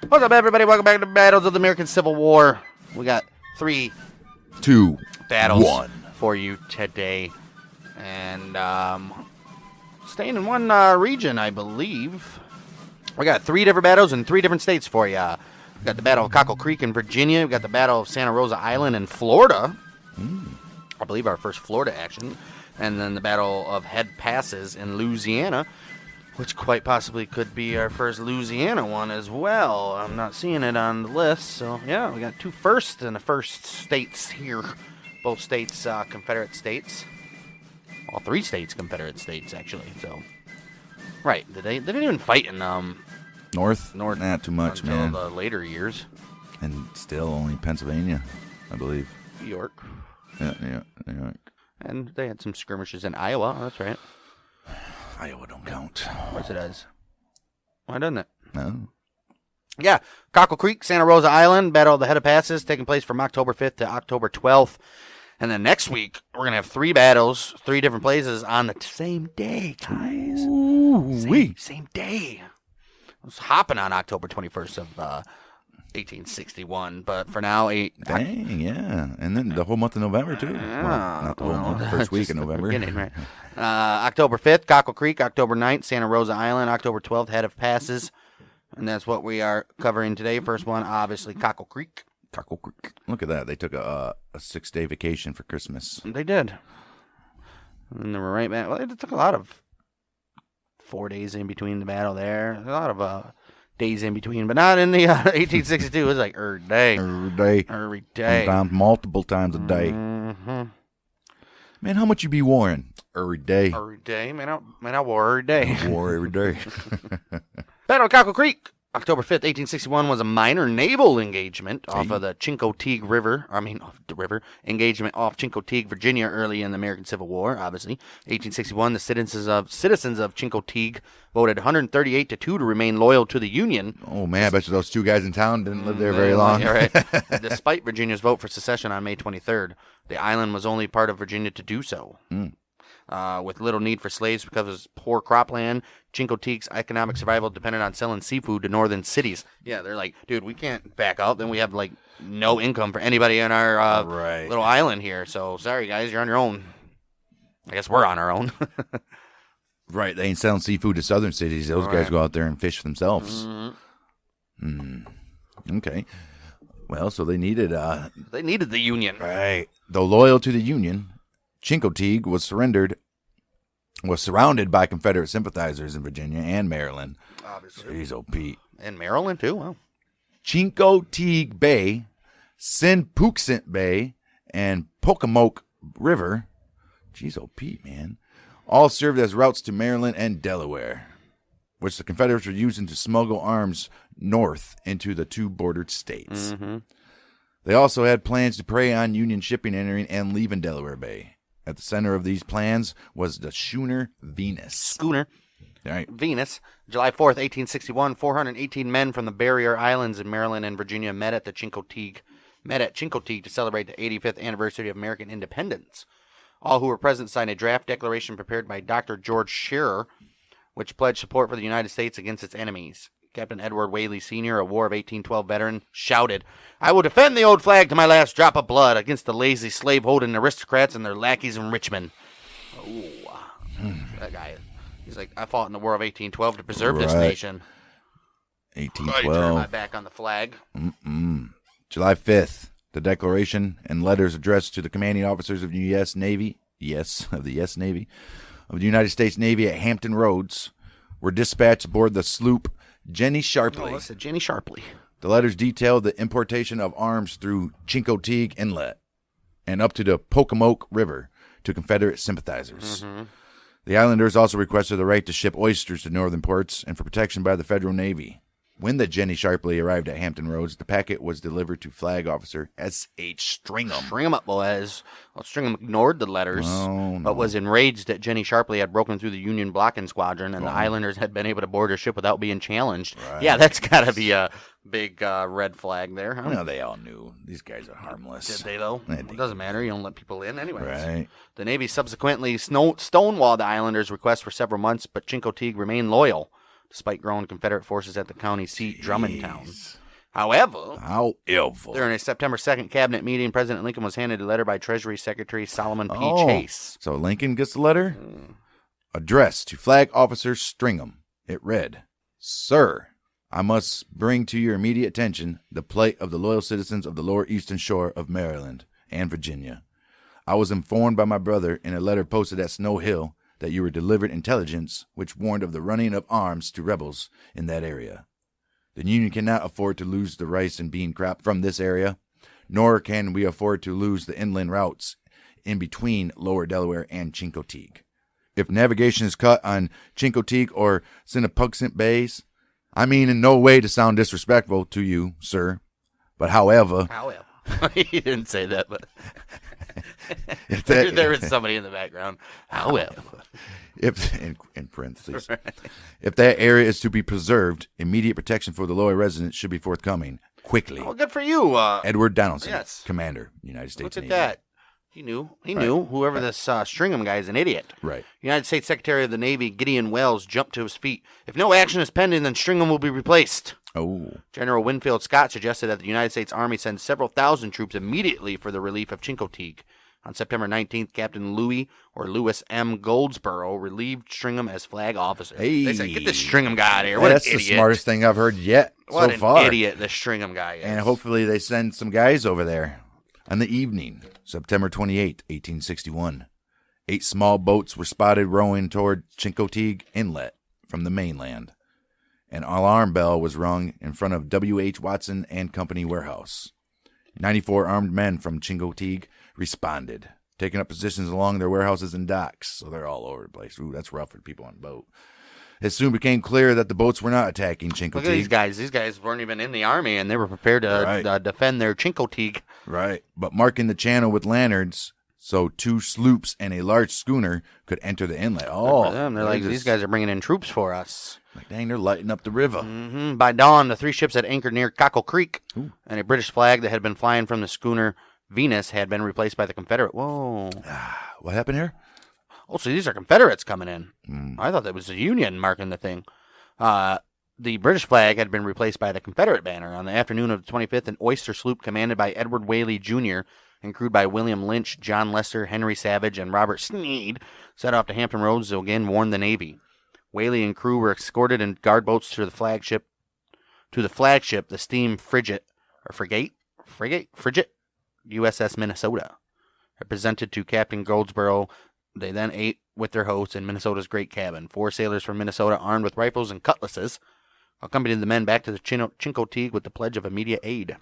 What's up, everybody? Welcome back to Battles of the American Civil War. We got 3, 2, battles 1 for you today. And staying in one region, I believe. We got 3 different battles in 3 different states for you. We got the Battle of Cockle Creek in Virginia. We got the Battle of Santa Rosa Island in Florida. I believe our first Florida action. And then the Battle of Head Passes in Louisiana, which quite possibly could be our first Louisiana one as well. I'm not seeing it on the list. So, yeah, we got 2 firsts in the first states here. Both states, Confederate states. All 3 states, Confederate states, actually. So, right. They didn't even fight in North? North. Not too much, until man. the later years. And still only Pennsylvania, I believe. New York. Yeah, New York. And they had some skirmishes in Iowa. Oh, that's right. Iowa don't count. Of course it does. Why doesn't it? No. Yeah, Cockle Creek, Santa Rosa Island, Battle of the Head of Passes, taking place from October 5th to October 12th. And then next week, we're going to have 3 battles, 3 different places on the same day, guys. Same day. I was hopping on October 21st of 1861, but for now, Dang, yeah. And then the whole month of November, too. Yeah. Well, not the whole month, the first week of November. Beginning, right? October 5th, Cockle Creek. October 9th, Santa Rosa Island. October 12th, Head of Passes. And that's what we are covering today. First one, obviously, Cockle Creek. Cockle Creek. Look at that. They took a 6-day vacation for Christmas. They did. And they were right back. Well, it took a lot of 4 days in between the battle there. A lot of days in between, but not in the 1862. It was like every day. Every day. Sometimes multiple times a day. Mm-hmm. Man, how much you be warring? Every day. Every day. Man, I wore every day. War every day. Battle of Cockle Creek. October 5th, 1861 was a minor naval engagement off of the Chincoteague River. Engagement off Chincoteague, Virginia, early in the American Civil War, obviously. 1861, the citizens of Chincoteague voted 138-2 to remain loyal to the Union. Oh, man, I bet you those 2 guys in town didn't live there very long. Yeah, right. Despite Virginia's vote for secession on May 23rd, the island was only part of Virginia to do so. With little need for slaves because of its poor cropland, Chincoteague's economic survival depended on selling seafood to northern cities. Yeah, they're like, dude, we can't back out. Then we have, like, no income for anybody in our little island here. So, sorry, guys, you're on your own. I guess we're on our own. Right, they ain't selling seafood to southern cities. Those guys go out there and fish themselves. Okay. Well, so they needed... They needed the Union. Right. Though loyal to the Union, Chincoteague was surrounded by Confederate sympathizers in Virginia and Maryland. Obviously. Jeez, oh, Pete. And Maryland, too. Wow. Chincoteague Bay, Sinpooksint Bay, and Pocomoke River, jeez, oh, Pete, man, all served as routes to Maryland and Delaware, which the Confederates were using to smuggle arms north into the 2 bordered states. They also had plans to prey on Union shipping entering and leaving Delaware Bay. At the center of these plans was the schooner Venus. All right. Venus. July 4th, 1861, 418 men from the Barrier Islands in Maryland and Virginia met at Chincoteague to celebrate the 85th anniversary of American independence. All who were present signed a draft declaration prepared by Dr. George Shearer, which pledged support for the United States against its enemies. Captain Edward Whaley Sr., a War of 1812 veteran, shouted, "I will defend the old flag to my last drop of blood against the lazy slave-holding aristocrats and their lackeys in Richmond." Oh, that guy, he's like, I fought in the War of 1812 to preserve this nation. 1812. I turned my back on the flag. July 5th, the declaration and letters addressed to the commanding officers of the U.S. Navy, of the United States Navy at Hampton Roads, were dispatched aboard the sloop Jenny Sharpley. Oh, that's the Jenny Sharpley. The letters detailed the importation of arms through Chincoteague Inlet and up to the Pocomoke River to Confederate sympathizers. The islanders also requested the right to ship oysters to northern ports and for protection by the Federal Navy. When the Jenny Sharpley arrived at Hampton Roads, the packet was delivered to Flag Officer S.H. Stringham. Stringham up, boys. Well, Stringham ignored the letters, but was enraged that Jenny Sharpley had broken through the Union blocking squadron and the islanders had been able to board her ship without being challenged. Right. Yeah, that's got to be a big red flag there. Huh? No, they all knew. These guys are harmless. Did they, though? It doesn't matter. You don't let people in anyways. Right. The Navy subsequently stonewalled the islanders' request for several months, but Chincoteague remained loyal, despite growing Confederate forces at the county seat, Drummondtown. However, However. during a September 2nd cabinet meeting, President Lincoln was handed a letter by Treasury Secretary Solomon P. Chase. So Lincoln gets the letter? Addressed to Flag Officer Stringham. It read, Sir, I must bring to your immediate attention the plight of the loyal citizens of the lower eastern shore of Maryland and Virginia. I was informed by my brother in a letter posted at Snow Hill that you were delivered intelligence which warned of the running of arms to rebels in that area. The Union cannot afford to lose the rice and bean crop from this area, nor can we afford to lose the inland routes in between Lower Delaware and Chincoteague. If navigation is cut on Chincoteague or Sinnapuxent Bays, I mean in no way to sound disrespectful to you, sir, but however, he didn't say that, but there is somebody in the background. However, if in parentheses, if that area is to be preserved, immediate protection for the lower residents should be forthcoming quickly. Oh, good for you, Edward Donaldson, yes. Commander, United States Look at Navy. that. He knew. Whoever this Stringham guy is an idiot. Right. United States Secretary of the Navy Gideon Welles jumped to his feet. If no action is pending, then Stringham will be replaced. Oh. General Winfield Scott suggested that the United States Army send several thousand troops immediately for the relief of Chincoteague. On September 19th, Captain Louis M. Goldsboro relieved Stringham as flag officer. Hey. They said, get this Stringham guy out of here. What That's an idiot. the smartest thing I've heard yet What so far. an idiot this Stringham guy is. And hopefully they send some guys over there. On the evening, September 28, 1861, 8 small boats were spotted rowing toward Chincoteague Inlet from the mainland. An alarm bell was rung in front of W.H. Watson and Company warehouse. 94 armed men from Chincoteague responded, taking up positions along their warehouses and docks. So they're all over the place. Ooh, that's rough for people on the boat. It soon became clear that the boats were not attacking Chincoteague. Look at these guys. These guys weren't even in the army, and they were prepared to defend their Chincoteague. Right, but marking the channel with lanterns so 2 sloops and a large schooner could enter the inlet. Oh, They're like, these guys are bringing in troops for us. Like, dang, they're lighting up the river. Mm-hmm. By dawn, the 3 ships had anchored near Cockle Creek, and a British flag that had been flying from the schooner Venus had been replaced by the Confederate. Whoa. What happened here? Oh, so these are Confederates coming in. I thought that was the Union marking the thing. The British flag had been replaced by the Confederate banner. On the afternoon of the 25th, an oyster sloop commanded by Edward Whaley, Jr. and crewed by William Lynch, John Lester, Henry Savage, and Robert Sneed set off to Hampton Roads to again warn the Navy. Whaley and crew were escorted in guard boats to the flagship, the steam frigate, USS Minnesota. Presented to Captain Goldsboro, they then ate with their hosts in Minnesota's Great Cabin. 4 sailors from Minnesota, armed with rifles and cutlasses, accompanied the men back to the Chincoteague with the pledge of immediate aid.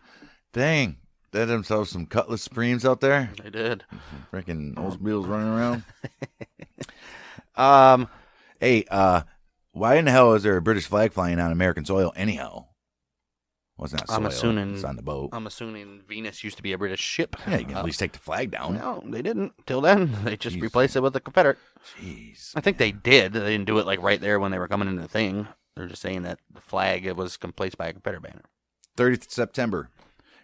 Dang, they had themselves some Cutlass Supremes out there. They did. Freaking Oldsmobiles running Um, around. Hey, why in the hell is there a British flag flying on American soil anyhow? Well, it's not soil. I'm assuming it's on the boat. I'm assuming Venus used to be a British ship. Yeah, you can at least take the flag down. No, they didn't. Till then, they just replaced it with the Confederate. Jeez. I think they did. They didn't do it like right there when they were coming into the thing. They're just saying that the flag it was replaced by a Confederate banner. 30th September,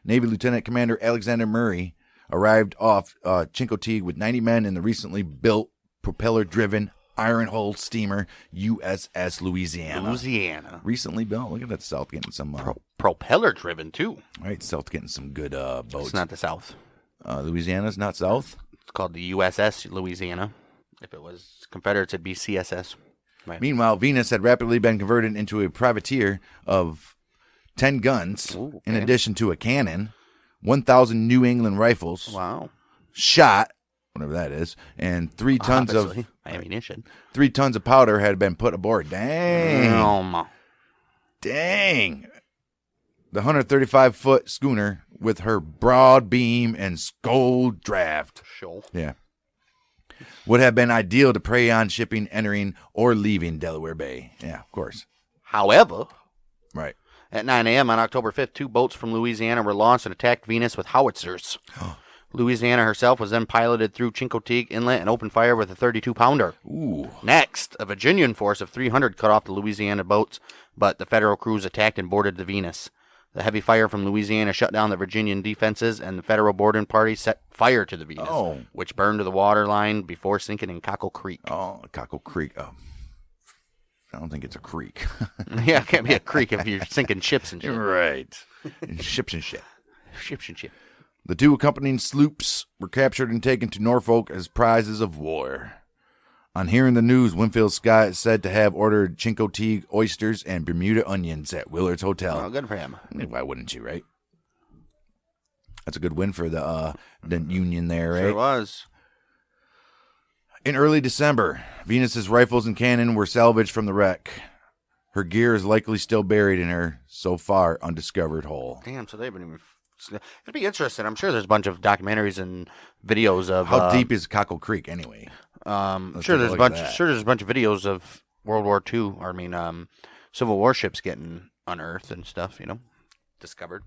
Navy Lieutenant Commander Alexander Murray arrived off Chincoteague with 90 men in the recently built, propeller-driven, iron-hulled steamer USS Louisiana. Recently built. Look at that South getting some... propeller-driven, too. Right, South getting some good boats. It's not the South. Louisiana's not South? It's called the USS Louisiana. If it was Confederates, it'd be CSS. Right. Meanwhile, Venus had rapidly been converted into a privateer of 10 guns, in addition to a cannon, 1,000 New England rifles, shot, whatever that is, and 3 tons of ammunition. 3 tons of powder had been put aboard. Dang. Dang. The 135-foot schooner with her broad beam and scull draft. Sure. Yeah. Would have been ideal to prey on shipping entering or leaving Delaware Bay. Yeah, of course. However, right. At 9 a.m. on October 5th, 2 boats from Louisiana were launched and attacked Venus with howitzers. Louisiana herself was then piloted through Chincoteague Inlet and opened fire with a 32-pounder. Ooh. Next, a Virginian force of 300 cut off the Louisiana boats, but the Federal crews attacked and boarded the Venus. The heavy fire from Louisiana shut down the Virginian defenses, and the Federal boarding party set fire to the Venus, which burned to the water line before sinking in Cockle Creek. Oh, Cockle Creek. Oh. I don't think it's a creek. Yeah, it can't be a creek if you're sinking ships and shit. Right. Ships and shit. Ships and shit. The 2 accompanying sloops were captured and taken to Norfolk as prizes of war. On hearing the news, Winfield Scott is said to have ordered Chincoteague oysters and Bermuda onions at Willard's Hotel. Oh, good for him. Why wouldn't you, right? That's a good win for the Union there, right? Sure was. In early December, Venus's rifles and cannon were salvaged from the wreck. Her gear is likely still buried in her so far undiscovered hull. Damn, so they've been even... It'd be interesting. I'm sure there's a bunch of documentaries and videos of... How deep is Cockle Creek, anyway? I'm sure there's a bunch of videos of World War II, Civil War ships getting unearthed and stuff, discovered.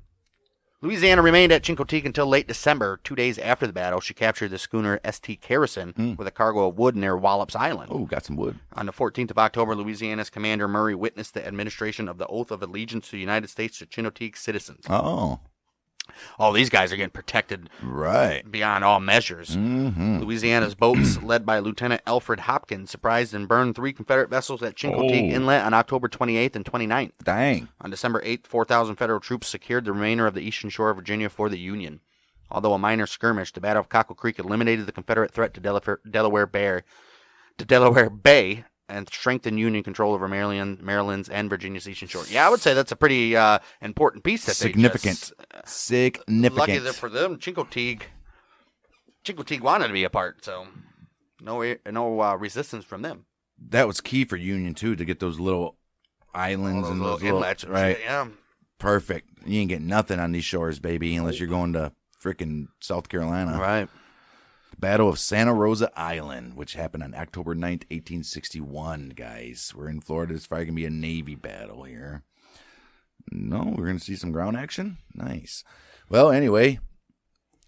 Louisiana remained at Chincoteague until late December. 2 days after the battle, she captured the schooner St. Harrison with a cargo of wood near Wallops Island. Oh, got some wood. On the 14th of October, Louisiana's Commander Murray witnessed the administration of the Oath of Allegiance to the United States to Chincoteague citizens. Oh, these guys are getting protected beyond all measures. Mm-hmm. Louisiana's boats, led by Lieutenant Alfred Hopkins, surprised and burned 3 Confederate vessels at Chincoteague Inlet on October 28th and 29th. Dang. On December 8th, 4,000 Federal troops secured the remainder of the eastern shore of Virginia for the Union. Although a minor skirmish, the Battle of Cockle Creek eliminated the Confederate threat to Delaware Bay and strengthened Union control over Maryland's and Virginia's eastern shore. Yeah, I would say that's a pretty important piece. Significant. Lucky for them, Chincoteague wanted to be a part, so no resistance from them. That was key for Union, too, to get those little islands and those little inlets. Right. Shit, yeah. Perfect. You ain't getting nothing on these shores, baby, unless you're going to frickin' South Carolina. Right. The Battle of Santa Rosa Island, which happened on October 9th, 1861, guys. We're in Florida. It's probably going to be a Navy battle here. No, we're going to see some ground action? Nice. Well, anyway,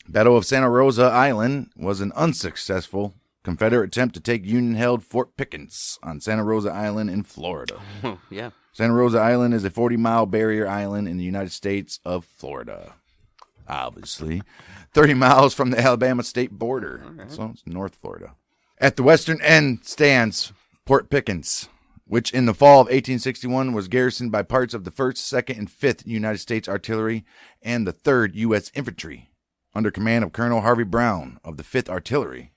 Battle of Santa Rosa Island was an unsuccessful Confederate attempt to take Union-held Fort Pickens on Santa Rosa Island in Florida. Yeah. Santa Rosa Island is a 40-mile barrier island in the United States of Florida. Obviously. 30 miles from the Alabama state border. Okay. So it's North Florida. At the western end stands Fort Pickens, which in the fall of 1861 was garrisoned by parts of the 1st, 2nd, and 5th United States Artillery and the 3rd U.S. Infantry, under command of Colonel Harvey Brown of the 5th Artillery.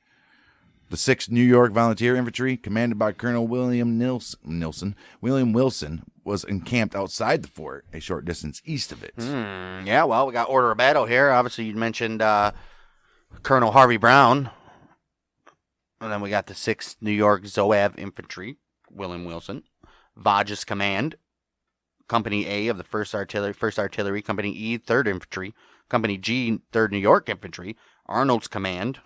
The 6th New York Volunteer Infantry, commanded by Colonel William Wilson, was encamped outside the fort, a short distance east of it. Yeah, well, we got order of battle here. Obviously, you mentioned Colonel Harvey Brown. And then we got the 6th New York Zouave Infantry, William Wilson. Vodge's Command, Company A of the 1st Artillery, Company E, 3rd Infantry, Company G, 3rd New York Infantry, Arnold's Command,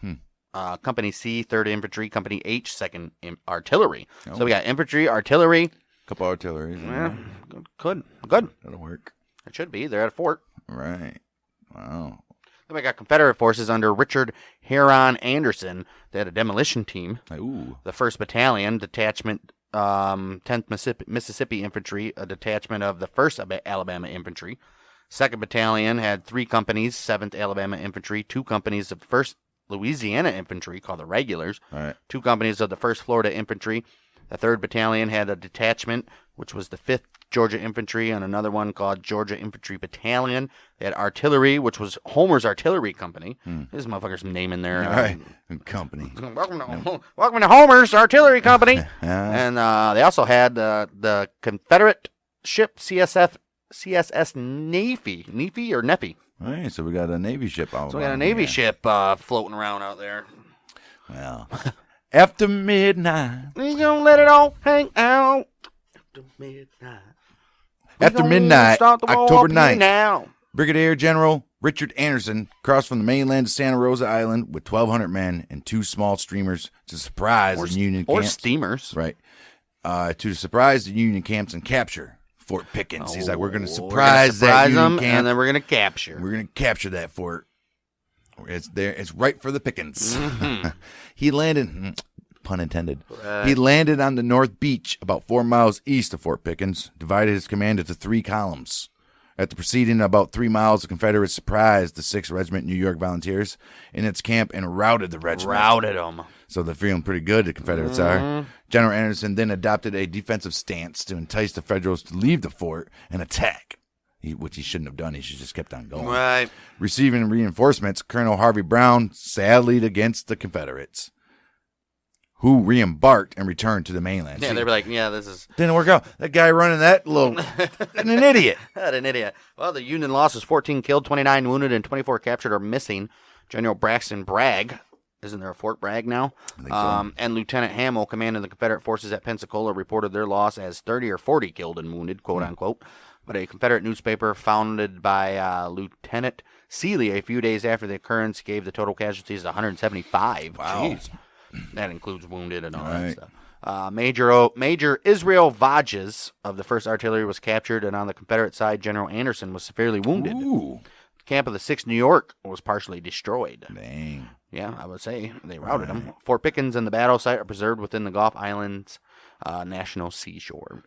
Company C, 3rd Infantry, Company H, 2nd Artillery. Oh. So we got infantry, artillery. Couple artilleries. Yeah, good. That'll work. It should be. They're at a fort. Right. Wow. Then we got Confederate forces under Richard Heron Anderson. They had a demolition team. Ooh. The 1st Battalion, Detachment 10th Mississippi Infantry, a detachment of the 1st Alabama Infantry. 2nd Battalion had 3 companies, 7th Alabama Infantry, 2 companies of 1st Louisiana Infantry, called the Regulars, right. 2 companies of the 1st Florida Infantry. The 3rd Battalion had a detachment, which was the 5th Georgia Infantry, and another one called Georgia Infantry Battalion. They had artillery, which was Homer's Artillery Company. This motherfucker's name in there. All right. Company. Welcome to Homer's Artillery Company. And they also had the Confederate ship CSS Navy or Neffy. All right, so we got a Navy ship out. So we got a Navy ship floating around out there. Well, after midnight. We gonna let it all hang out. After midnight, October 9th, now. Brigadier General Richard Anderson crossed from the mainland to Santa Rosa Island with 1,200 men and 2 small steamers to surprise the Union camps. Or steamers. Right. To surprise the Union camps and capture Fort Pickens. He's like, we're going to surprise that Union camp. And then we're going to capture. We're going to capture that fort. It's there. It's right for the pickings. Mm-hmm. He landed, pun intended. He landed on the North Beach, about 4 miles east of Fort Pickens, divided his command into 3 columns. After proceeding about 3 miles, the Confederates surprised the 6th Regiment New York Volunteers in its camp and routed the regiment. Routed them. So they're feeling pretty good, the Confederates are. General Anderson then adopted a defensive stance to entice the Federals to leave the fort and attack, which he shouldn't have done. He should just kept on going. Right. Receiving reinforcements, Colonel Harvey Brown sallied against the Confederates, who re-embarked and returned to the mainland. Yeah, they were like, yeah, this is... Didn't work out. That guy running that little... an idiot. What an idiot. Well, the Union loss was 14 killed, 29 wounded, and 24 captured or missing. General Braxton Bragg, isn't there a Fort Bragg now? I think so. And Lieutenant Hamill, commanding the Confederate forces at Pensacola, reported their loss as 30 or 40 killed and wounded, quote unquote. But a Confederate newspaper founded by Lieutenant Seeley a few days after the occurrence gave the total casualties 175. Wow. Jeez. That includes wounded and all that stuff. Major Israel Vages of the 1st Artillery was captured, and on the Confederate side, General Anderson was severely wounded. Ooh. The camp of the 6th New York was partially destroyed. Dang. Yeah, I would say they routed them. Fort Pickens and the battle site are preserved within the Gulf Islands National Seashore.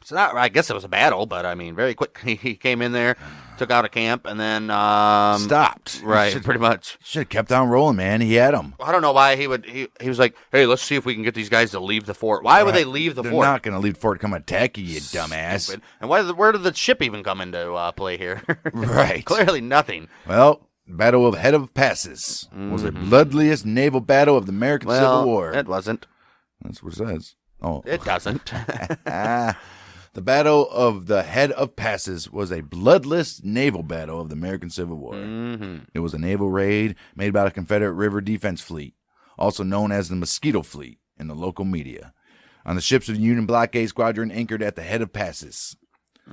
So I guess it was a battle, but I mean, very quick. He came in there, took out a camp, and then stopped. Right, pretty much. Should have kept on rolling, man. He had them. I don't know why he was like, hey, let's see if we can get these guys to leave the fort. Why would they leave the They're fort? They're not going to leave the fort to come attack you, dumbass. Stupid. And where did the ship even come into play here? Right. Clearly nothing. Well, Battle of Head of Passes was the bloodiest naval battle of the American Civil War. It wasn't. That's what it says. Oh, it doesn't. The Battle of the Head of Passes was a bloodless naval battle of the American Civil War. It was a naval raid made by the Confederate River Defense Fleet, also known as the Mosquito Fleet in the local media, on the ships of the Union Blockade Squadron anchored at the Head of Passes.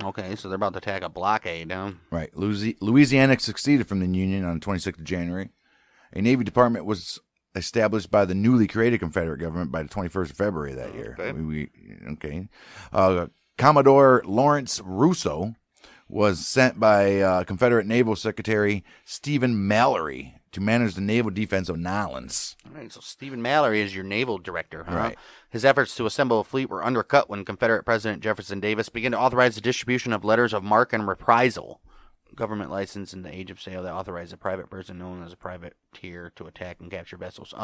Okay, so they're about to attack a blockade down. Right. Louisiana succeeded from the Union on the 26th of January. A Navy department was established by the newly created Confederate government by the 21st of February that year. Okay. Commodore Lawrence Rousseau was sent by Confederate Naval Secretary Stephen Mallory to manage the naval defense of New Orleans. All right, so Stephen Mallory is your naval director, huh? Right. His efforts to assemble a fleet were undercut when Confederate President Jefferson Davis began to authorize the distribution of letters of marque and reprisal, government license in the age of sale that authorized a private person known as a privateer to attack and capture vessels.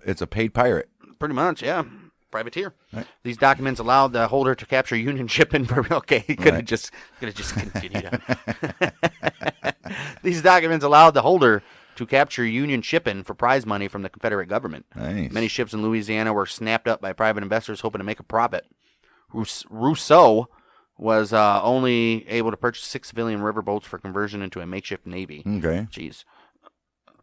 It's a paid pirate. Pretty much, yeah. Privateer. Right. These documents allowed the holder to capture Union shipping for he could have just continued. These documents allowed the holder to capture Union shipping for prize money from the Confederate government. Nice. Many ships in Louisiana were snapped up by private investors hoping to make a profit. Rousseau was only able to purchase 6 civilian riverboats for conversion into a makeshift navy. Okay. Jeez.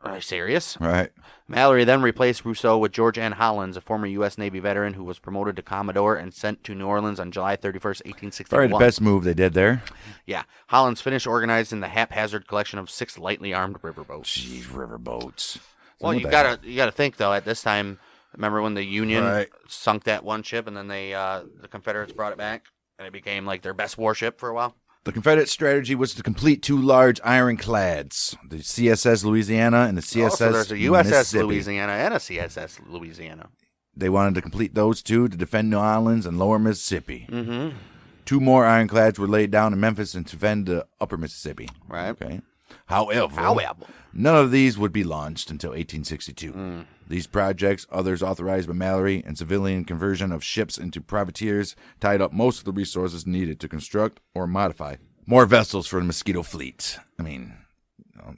Are you serious? Right. Mallory then replaced Rousseau with George N. Hollins, a former U.S. Navy veteran who was promoted to Commodore and sent to New Orleans on July 31st, 1861. Probably the best move they did there. Yeah. Hollins finished organizing the haphazard collection of 6 lightly armed riverboats. Jeez, riverboats. Well, you gotta think though. At this time, remember when the Union sunk that one ship, and then the Confederates brought it back, and it became like their best warship for a while. The Confederate strategy was to complete 2 large ironclads, the CSS Louisiana and the CSS so there's a USS Mississippi. Louisiana and a CSS Louisiana. They wanted to complete those 2 to defend New Orleans and lower Mississippi. Mm-hmm. 2 more ironclads were laid down in Memphis and to defend the upper Mississippi. Right. Okay. However, none of these would be launched until 1862. These projects, others authorized by Mallory, and civilian conversion of ships into privateers tied up most of the resources needed to construct or modify more vessels for the Mosquito Fleet. I mean,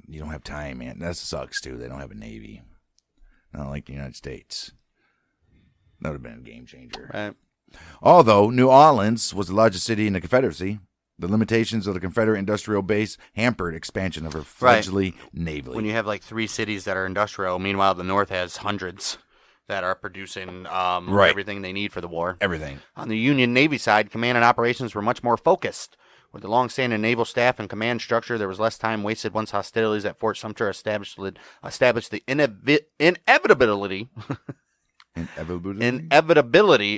you don't have time, man. That sucks, too. They don't have a navy. Not like the United States. That would have been a game changer. Right. Although New Orleans was the largest city in the Confederacy, the limitations of the Confederate industrial base hampered expansion of her fledgling navy. When you have like 3 cities that are industrial, meanwhile the North has hundreds that are producing everything they need for the war. Everything. On the Union Navy side, command and operations were much more focused. With the long-standing naval staff and command structure, there was less time wasted once hostilities at Fort Sumter established the inevitability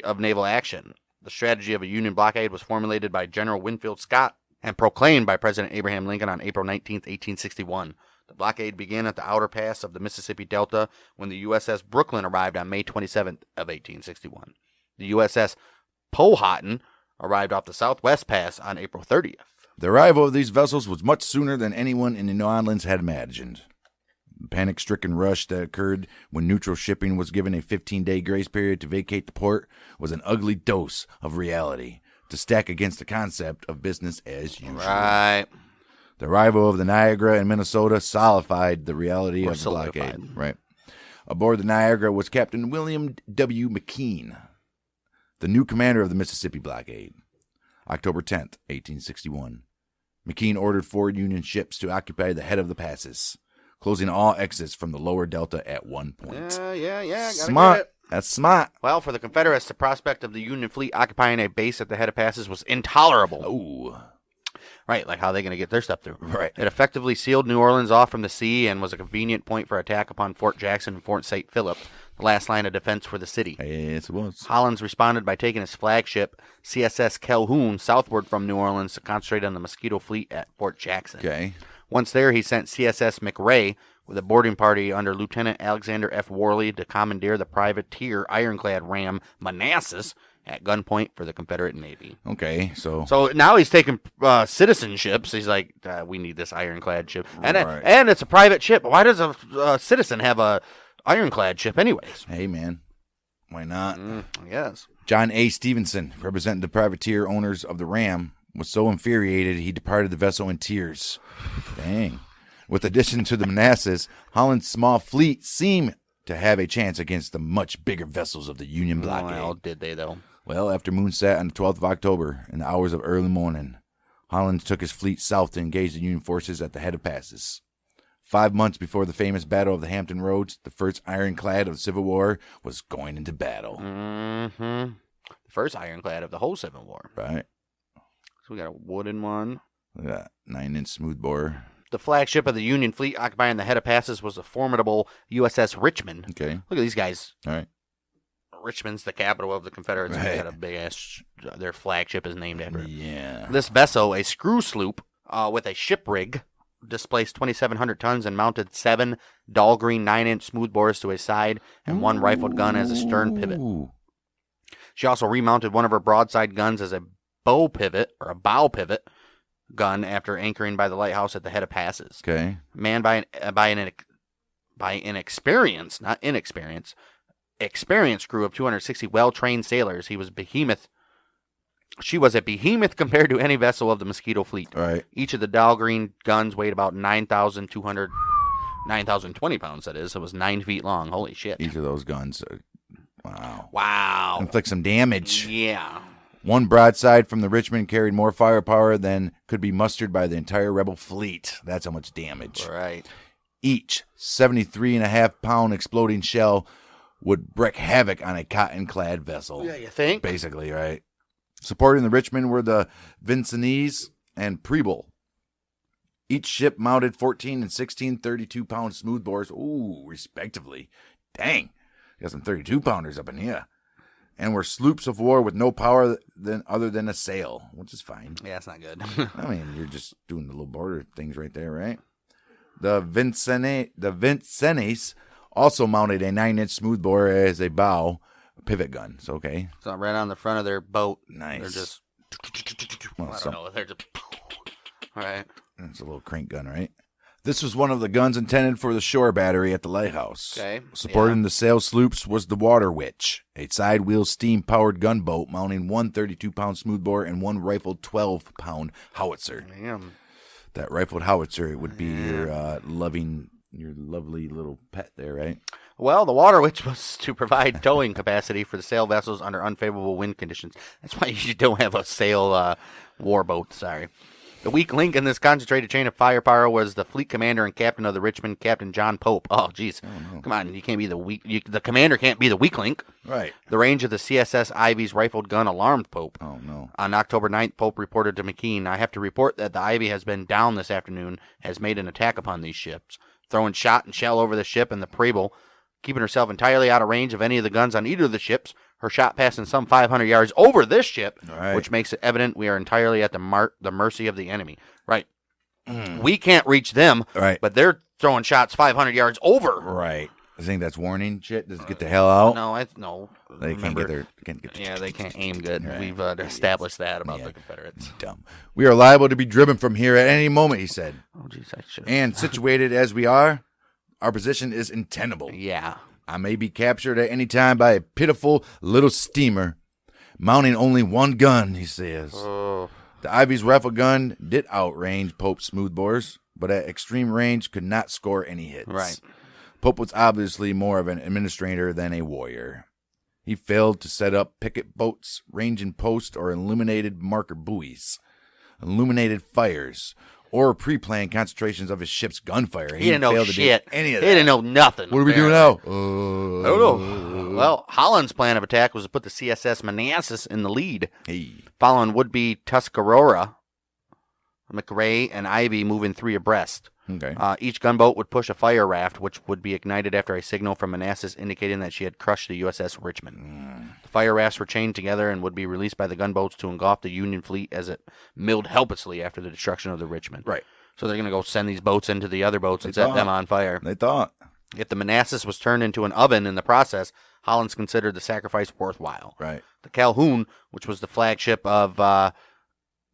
of naval action. The strategy of a Union blockade was formulated by General Winfield Scott and proclaimed by President Abraham Lincoln on April 19, 1861. The blockade began at the outer pass of the Mississippi Delta when the USS Brooklyn arrived on May 27th of 1861. The USS Powhatan arrived off the Southwest Pass on April 30th. The arrival of these vessels was much sooner than anyone in the New Orleans had imagined. The panic-stricken rush that occurred when neutral shipping was given a 15-day grace period to vacate the port was an ugly dose of reality to stack against the concept of business as usual. Right. The arrival of the Niagara in Minnesota solidified the reality of the blockade. Right. Aboard the Niagara was Captain William W. McKean, the new commander of the Mississippi blockade. October 10th, 1861. McKean ordered 4 Union ships to occupy the head of the passes, closing all exits from the lower delta at one point. Yeah. Gotta Smart. get it. That's smart. Well, for the Confederates, the prospect of the Union fleet occupying a base at the head of passes was intolerable. Ooh. Right, like how are they going to get their stuff through? Right. It effectively sealed New Orleans off from the sea and was a convenient point for attack upon Fort Jackson and Fort St. Philip, the last line of defense for the city. Yes, it was. Holland responded by taking his flagship, CSS Calhoun, southward from New Orleans to concentrate on the Mosquito Fleet at Fort Jackson. Okay. Once there, he sent CSS McRae with a boarding party under Lieutenant Alexander F. Worley to commandeer the privateer ironclad ram Manassas at gunpoint for the Confederate Navy. Okay, so now he's taking citizenships. He's like, we need this ironclad ship. And Right. and it's a private ship. Why does a citizen have a ironclad ship anyways? hey, man, why not? Yes. John A. Stevenson, representing the privateer owners of the ram, was so infuriated he departed the vessel in tears. Dang. With addition to the Manassas, Holland's small fleet seemed to have a chance against the much bigger vessels of the Union blockade. Well, did they, though? Well, after moonset on the 12th of October, in the hours of early morning, Holland took his fleet south to engage the Union forces at the head of passes. 5 months before the famous Battle of the Hampton Roads, the first ironclad of the Civil War was going into battle. Mm-hmm. The first ironclad of the whole Civil War. Right. So we got a wooden one. Look at that 9-inch smoothbore. The flagship of the Union fleet occupying the head of passes was the formidable USS Richmond. Okay. Look at these guys. All right. Richmond's the capital of the Confederates. Right. They had a big ass. Their flagship is named after it. Yeah. This vessel, a screw sloop with a ship rig, displaced 2,700 tons and mounted 7 Dahlgren 9-inch smoothbores to a side and 1 rifled gun as a stern pivot. Ooh. She also remounted one of her broadside guns as a bow pivot gun after anchoring by the lighthouse at the head of passes. Okay. Manned by an experienced, not inexperienced, experienced crew of 260 well-trained sailors. She was a behemoth compared to any vessel of the Mosquito Fleet. All right. Each of the Dahlgren guns weighed about 9,020 pounds, that is. It was 9 feet long. Holy shit. Each of those guns. Wow. Wow. Inflict some damage. Yeah. One broadside from the Richmond carried more firepower than could be mustered by the entire rebel fleet. That's how much damage. Right. Each 73.5-pound exploding shell would wreak havoc on a cotton-clad vessel. Yeah, you think? Basically, right? Supporting the Richmond were the Vincennes and Preble. Each ship mounted 14 and 16 32-pound smoothbores, respectively. Dang, got some 32-pounders up in here. And were sloops of war with no power other than a sail, which is fine. Yeah, it's not good. I mean, you're just doing the little border things right there, right? The Vincennes also mounted a 9-inch smoothbore as a bow pivot gun. So, okay. So right on the front of their boat. Nice. They're just... Well, I don't know. They're just... All right. It's a little crank gun, right? This was one of the guns intended for the shore battery at the lighthouse. Okay. Supporting the sail sloops was the Water Witch, a side-wheel steam-powered gunboat mounting 1 32-pound smoothbore and 1 rifled 12-pound howitzer. Damn. That rifled howitzer would be your lovely little pet there, right? Well, the Water Witch was to provide towing capacity for the sail vessels under unfavorable wind conditions. That's why you don't have a sail warboat. Sorry. The weak link in this concentrated chain of firepower was the fleet commander and captain of the Richmond, Captain John Pope. Oh, jeez. Oh, no. Come on, you can't be the weak. The commander can't be the weak link. Right. The range of the CSS Ivy's rifled gun alarmed Pope. Oh, no. On October 9th, Pope reported to McKean, "I have to report that the Ivy has been down this afternoon, has made an attack upon these ships, throwing shot and shell over the ship and the Preble, keeping herself entirely out of range of any of the guns on either of the ships, her shot passing some 500 yards over this ship, right. Which makes it evident we are entirely at the mercy of the enemy." Right. We can't reach them, right. but they're throwing shots 500 yards over. Right. I think that's warning shit. Just get the hell out. No. They can't get their. Yeah, they can't aim good. Right. We've established that about the Confederates. Dumb. We are liable to be driven from here at any moment, he said. Oh, jeez, I should. And situated as we are, our position is untenable. Yeah. I may be captured at any time by a pitiful little steamer, mounting only one gun, he says. Oh. The Ivy's rifle gun did outrange Pope's smoothbores, but at extreme range could not score any hits. Right. Pope was obviously more of an administrator than a warrior. He failed to set up picket boats, ranging posts, or illuminated marker buoys, illuminated fires, or pre-planned concentrations of his ship's gunfire. He didn't know failed to shit. do any of He that. didn't know nothing. What do we do now? I don't know. Well, Holland's plan of attack was to put the CSS Manassas in the lead, Hey. following would-be Tuscarora, McRae, and Ivy moving 3 abreast. Okay. Each gunboat would push a fire raft, which would be ignited after a signal from Manassas indicating that she had crushed the USS Richmond. The fire rafts were chained together and would be released by the gunboats to engulf the Union fleet as it milled helplessly after the destruction of the Richmond. Right. So they're going to go send these boats into the other boats and set them on fire. They thought. If the Manassas was turned into an oven in the process, Holland's considered the sacrifice worthwhile. Right. The Calhoun, which was the flagship of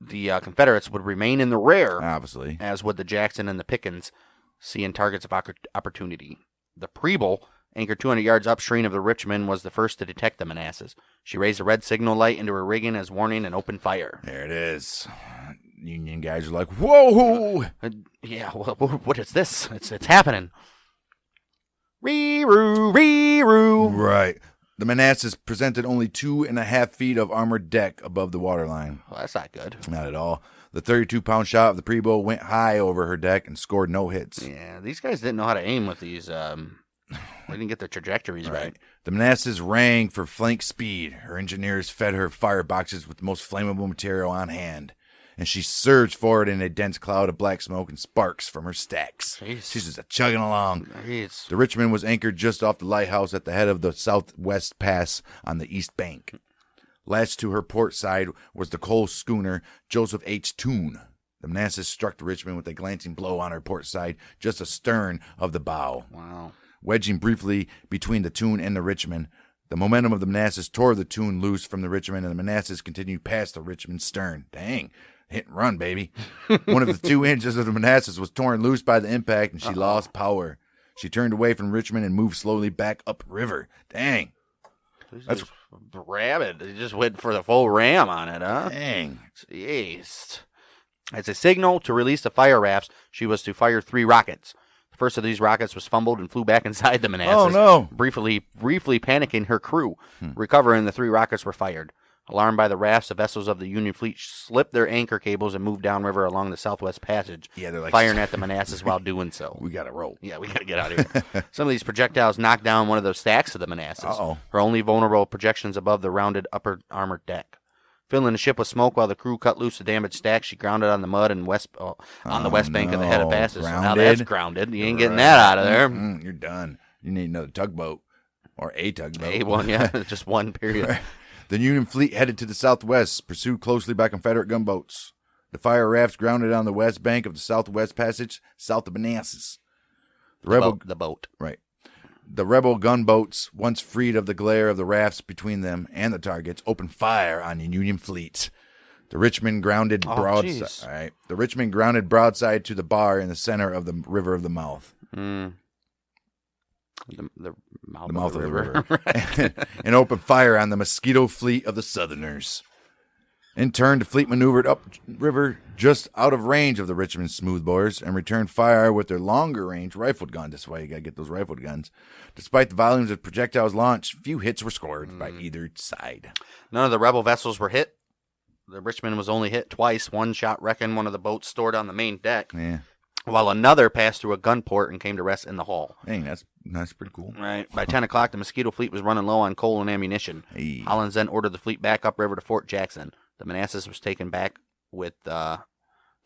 the Confederates, would remain in the rear, Obviously. as would the Jackson and the Pickens, seeing targets of opportunity. The Preble, anchored 200 yards upstream of the Richmond, was the first to detect the Manassas. She raised a red signal light into her rigging as warning and opened fire. There it is. Union guys are like, whoa! Yeah, what is this? It's happening. Ree-roo. Right. The Manassas presented only 2.5 feet of armored deck above the waterline. Well, that's not good. Not at all. The 32-pound shot of the Preble went high over her deck and scored no hits. Yeah, these guys didn't know how to aim with these. They didn't get their trajectories right. The Manassas rang for flank speed. Her engineers fed her fireboxes with the most flammable material on hand, and she surged forward in a dense cloud of black smoke and sparks from her stacks. Jeez. She's just chugging along. Jeez. The Richmond was anchored just off the lighthouse at the head of the southwest pass on the east bank. Lashed to her port side was the coal schooner Joseph H. Toone. The Manassas struck the Richmond with a glancing blow on her port side, just astern of the bow. Wow. Wedging briefly between the Toone and the Richmond, the momentum of the Manassas tore the Toone loose from the Richmond, and the Manassas continued past the Richmond's stern. Dang. Hit and run, baby. One of the 2 engines of the Manassas was torn loose by the impact, and she lost power. She turned away from Richmond and moved slowly back upriver. Dang. That's rabid. They just went for the full ram on it, huh? Dang. Jeez. As a signal to release the fire rafts, she was to fire 3 rockets. The first of these rockets was fumbled and flew back inside the Manassas. Oh, no. Briefly panicking her crew. Recovering, the 3 rockets were fired. Alarmed by the rafts, the vessels of the Union fleet slipped their anchor cables and moved downriver along the Southwest Passage, Yeah, they're like, firing at the Manassas while doing so. we got to roll. Yeah, we got to get out of here. Some of these projectiles knocked down one of the stacks of the Manassas. Uh-oh. Her only vulnerable projections above the rounded upper armored deck. Filling the ship with smoke while the crew cut loose the damaged stack, she grounded on the mud and on the west bank of the head of Passes. So now that's grounded. You ain't getting that out of there. You're done. You need another tugboat. Or a tugboat. A1, yeah. Just one period. The Union fleet headed to the southwest, pursued closely by Confederate gunboats. The fire rafts grounded on the west bank of the Southwest Passage, south of Manassas. The boat. Right. The rebel gunboats, once freed of the glare of the rafts between them and the targets, opened fire on the Union fleet. The Richmond grounded broadside. All right. The Richmond grounded broadside to the bar in the center of the River of the Mouth. The mouth of the river. And opened fire on the Mosquito fleet of the Southerners. In turn, the fleet maneuvered upriver just out of range of the Richmond smoothbores and returned fire with their longer range rifled gun. That's why you got to get those rifled guns. Despite the volumes of projectiles launched, few hits were scored by either side. None of the rebel vessels were hit. The Richmond was only hit twice. One shot wrecking one of the boats stored on the main deck, while another passed through a gun port and came to rest in the hull. Dang, that's pretty cool. Right. By 10 o'clock, the Mosquito fleet was running low on coal and ammunition. Hey. Hollins then ordered the fleet back upriver to Fort Jackson. The Manassas was taken back with to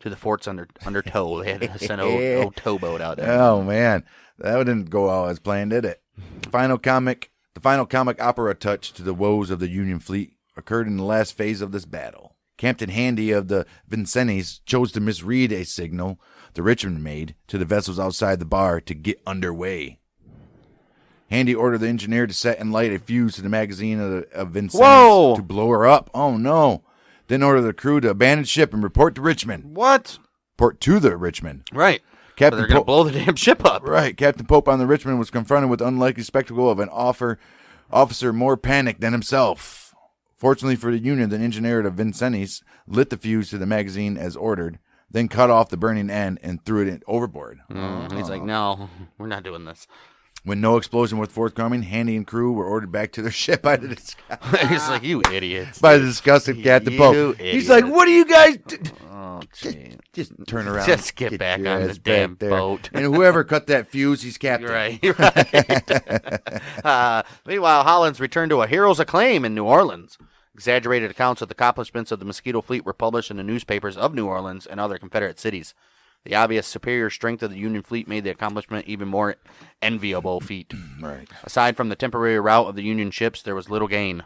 the forts under tow. They had to send an old towboat out there. Oh man, that didn't go all as planned, did it? The final comic opera touch to the woes of the Union fleet occurred in the last phase of this battle. Captain Handy of the Vincennes chose to misread a signal the Richmond made to the vessels outside the bar to get underway. Handy ordered the engineer to set and light a fuse to the magazine of Vincennes Whoa! to blow her up. Oh, no. Then ordered the crew to abandon ship and report to Richmond. What? Report to the Richmond. Right. Captain So they're going to blow the damn ship up. Right. Captain Pope on the Richmond was confronted with the unlikely spectacle of an officer more panicked than himself. Fortunately for the Union, the engineer of Vincennes lit the fuse to the magazine as ordered, then cut off the burning end and threw it overboard. He's like, no, we're not doing this. When no explosion was forthcoming, Handy and crew were ordered back to their ship by the He's like, you idiots. by the disgusted Captain Pope. He's like, what are you guys Oh, gee. Just turn around. Just get back your on the ass damn back there. boat. And whoever cut that fuse, he's captain. Right. Meanwhile, Holland's returned to a hero's acclaim in New Orleans. Exaggerated accounts of the accomplishments of the Mosquito Fleet were published in the newspapers of New Orleans and other Confederate cities. The obvious superior strength of the Union fleet made the accomplishment even more enviable feat. Right. Aside from the temporary rout of the Union ships, there was little gain.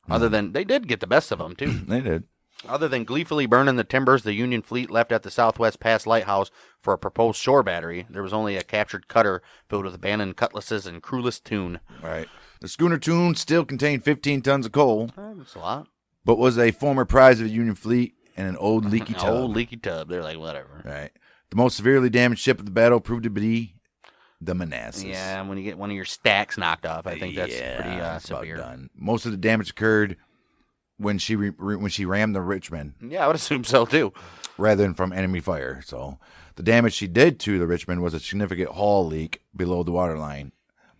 Other than they did get the best of them too. They did. Other than gleefully burning the timbers the Union fleet left at the Southwest Pass Lighthouse for a proposed shore battery, there was only a captured cutter filled with abandoned cutlasses and crewless tune. Right. The schooner Toon still contained 15 tons of coal, That's a lot. but was a former prize of the Union fleet and an old leaky tub. Old leaky tub. They're like, whatever. Right. The most severely damaged ship of the battle proved to be the Manassas. Yeah, when you get one of your stacks knocked off, I think that's Yeah, pretty that's about severe. done. Most of the damage occurred when she rammed the Richmond Yeah, I would assume so too. rather than from enemy fire. So the damage she did to the Richmond was a significant hull leak below the waterline,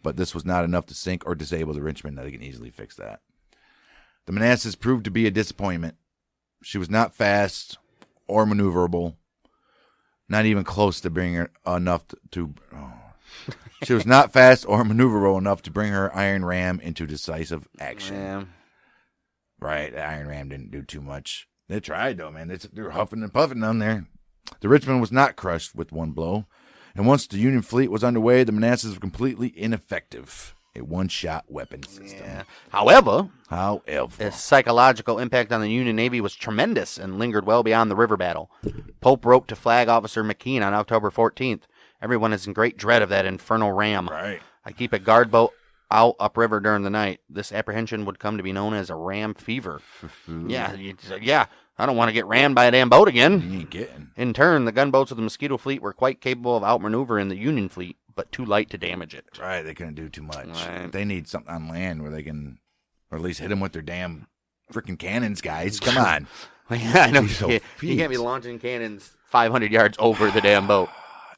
but this was not enough to sink or disable the Richmond. They can easily fix that. The Manassas proved to be a disappointment. She was not fast or maneuverable. Not even close to bring her enough to She was not fast or maneuverable enough to bring her iron ram into decisive action. Yeah. Right, the iron ram didn't do too much. They tried, though, man. They were huffing and puffing down there. The Richmond was not crushed with one blow. And once the Union fleet was underway, the Manassas were completely ineffective. A one-shot weapon system. Yeah. However, However, its psychological impact on the Union Navy was tremendous and lingered well beyond the river battle. Pope wrote to Flag Officer McKean on October 14th. Everyone is in great dread of that infernal ram. right. I keep a guard boat out upriver during the night. This apprehension would come to be known as a ram fever. Yeah. I don't want to get rammed by a damn boat again. You ain't getting. In turn, the gunboats of the Mosquito Fleet were quite capable of outmaneuvering the Union Fleet, but too light to damage it. Right, they couldn't do too much. Right. They need something on land where they can, or at least hit them with their damn freaking cannons, guys. Come on. Yeah, I know. Jeez, You can't be launching cannons 500 yards over the damn boat.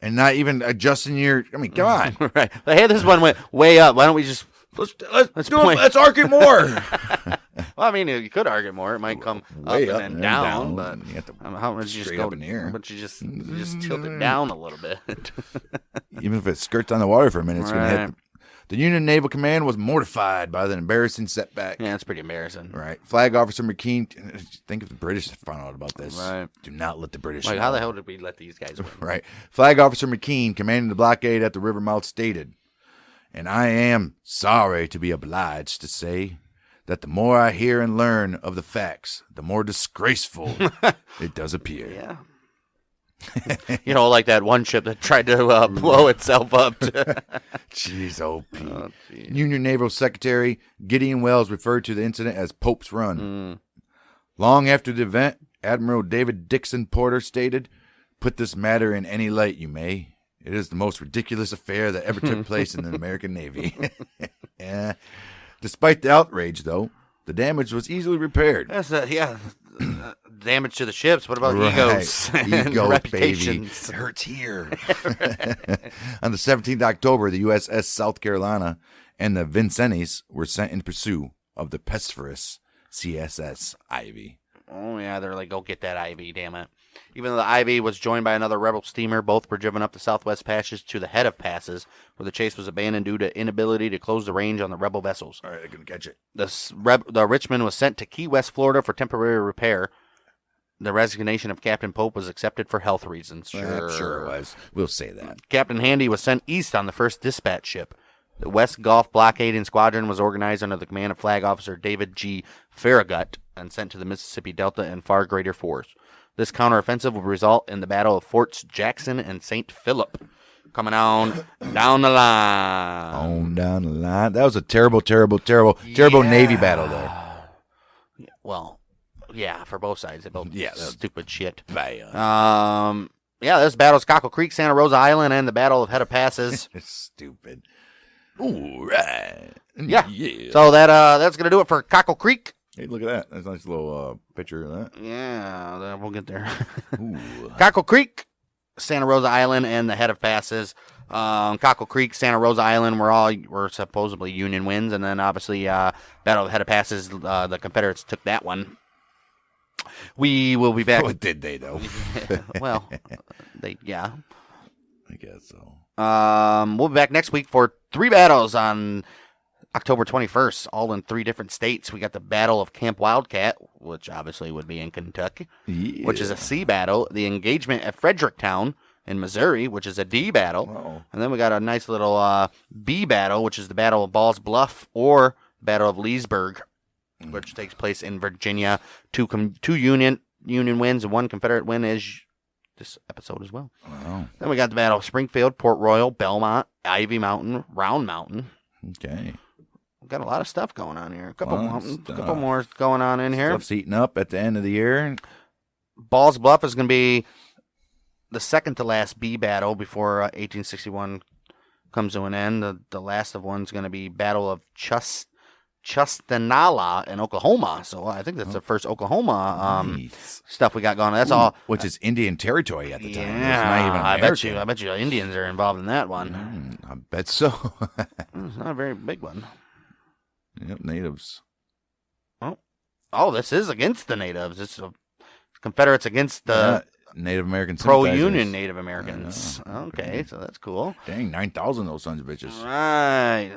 And not even adjusting your, I mean, come on. Right. Like, hey, this one went way up. Why don't we just... Let's point. Let's arc it more. Well, I mean, you could argue more. It might come Way up and then down, but You have to how much you just straight go up in the air. But you just tilt it down a little bit. Even if it skirts on the water for a minute, it's going to Right. hit. The Union Naval Command was mortified by the embarrassing setback. Yeah, it's pretty embarrassing. Right. Flag Officer McKean, think if the British found out about this. Right. Do not let the British Like, know. how the hell did we let these guys win? Right. Flag Officer McKean, commanding the blockade at the river mouth, stated, "And I am sorry to be obliged to say that the more I hear and learn of the facts, the more disgraceful it does appear." Yeah. You know, like that one ship that tried to blow itself up. Jeez, OP. Oh, geez. Union Naval Secretary Gideon Wells referred to the incident as Pope's Run. Long after the event, Admiral David Dixon Porter stated, "Put this matter in any light you may. It is the most ridiculous affair that ever took place in the American Navy." Yeah. Despite the outrage, though, the damage was easily repaired. That's damage to the ships. What about Right. egos and Ego, reputations? baby. It hurts here. On the 17th October, the USS South Carolina and the Vincennes were sent in pursuit of the pestilentious CSS Ivy. Oh, yeah, they're like, go get that Ivy, damn it. Even though the Ivy was joined by another rebel steamer, both were driven up the southwest passes to the head of passes, where the chase was abandoned due to inability to close the range on the rebel vessels. All right, they're going to catch it. The Richmond was sent to Key West, Florida for temporary repair. The resignation of Captain Pope was accepted for health reasons. I'm sure it was. We'll say that. Captain Handy was sent east on the first dispatch ship. The West Gulf Blockading Squadron was organized under the command of Flag Officer David G. Farragut and sent to the Mississippi Delta in far greater force. This counteroffensive would result in the Battle of Forts Jackson and St. Philip. coming on down the line. On down the line. That was a terrible Navy battle there. Well, yeah, for both sides. They both stupid shit. Bad. Yeah, this battle's Cockle Creek, Santa Rosa Island, and the Battle of Head of Passes. Stupid. All right. Yeah. So that's gonna do it for Cockle Creek. Hey, look at that. That's a nice little picture of that. Yeah, we'll get there. Cockle Creek, Santa Rosa Island, and the Head of Passes. Cockle Creek, Santa Rosa Island were supposedly Union wins, and then obviously Battle of the Head of Passes, the Confederates took that one. We will be back. What did they though? Well, I guess so. We'll be back next week for 3 battles on October 21st, all in 3 different states. We got the Battle of Camp Wildcat, which obviously would be in Kentucky, which is a C battle. The engagement at Fredericktown in Missouri, which is a D battle. Wow. And then we got a nice little B battle, which is the Battle of Ball's Bluff or Battle of Leesburg, which takes place in Virginia. 2 Union wins and 1 Confederate win is this episode as well. Wow. Then we got the Battle of Springfield, Port Royal, Belmont, Ivy Mountain, Round Mountain. Okay. We've got a lot of stuff going on here. A couple more going on in here. Stuff's heating up at the end of the year. Ball's Bluff is going to be the second to last B battle before 1861 comes to an end. The last of one's going to be Battle of Chustanala in Oklahoma. So I think that's the first Oklahoma stuff we got going on. That's all. Which is Indian territory at the time. Yeah, It's not even American. I bet you Indians are involved in that one. I bet so. It's not a very big one. Yep, natives. Oh, this is against the natives. It's Confederates against the Native American pro-Union Native Americans. Okay, so that's cool. Dang, 9,000 of those sons of bitches. Right.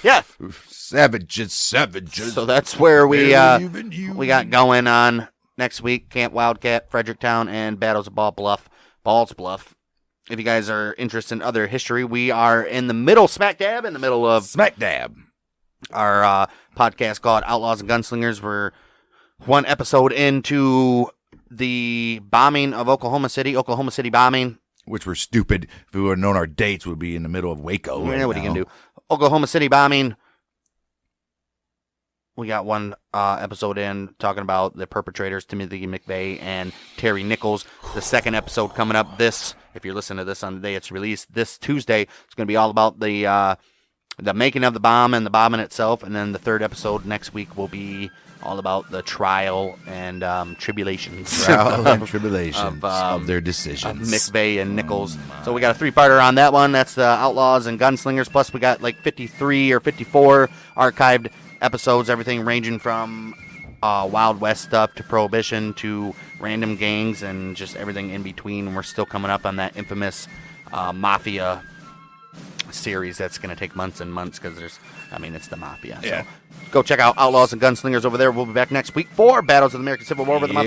Yeah. Savages. So that's where we got going on next week. Camp Wildcat, Fredericktown, and Battles of Ball's Bluff. If you guys are interested in other history, we are in the middle, smack dab of our podcast called Outlaws and Gunslingers. We're 1 episode into the bombing of Oklahoma City bombing. Which were stupid. If we would have known our dates, we'd be in the middle of Waco. What are you going to do? Oklahoma City bombing. We got 1 episode in talking about the perpetrators, Timothy McVeigh and Terry Nichols. The 2nd episode coming up if you're listening to this on the day it's released, this Tuesday, it's going to be all about the making of the bomb and the bombing itself. And then the 3rd episode next week will be all about the trial and tribulations. Of their decisions. Of McVeigh and Nichols. So we got a 3-parter on that one. That's the Outlaws and Gunslingers. Plus we got like 53 or 54 archived episodes, everything ranging from Wild West stuff to Prohibition to random gangs and just everything in between. And we're still coming up on that infamous Mafia series that's going to take months and months because it's the Mafia. Yeah. So go check out Outlaws and Gunslingers over there. We'll be back next week for Battles of the American Civil War with the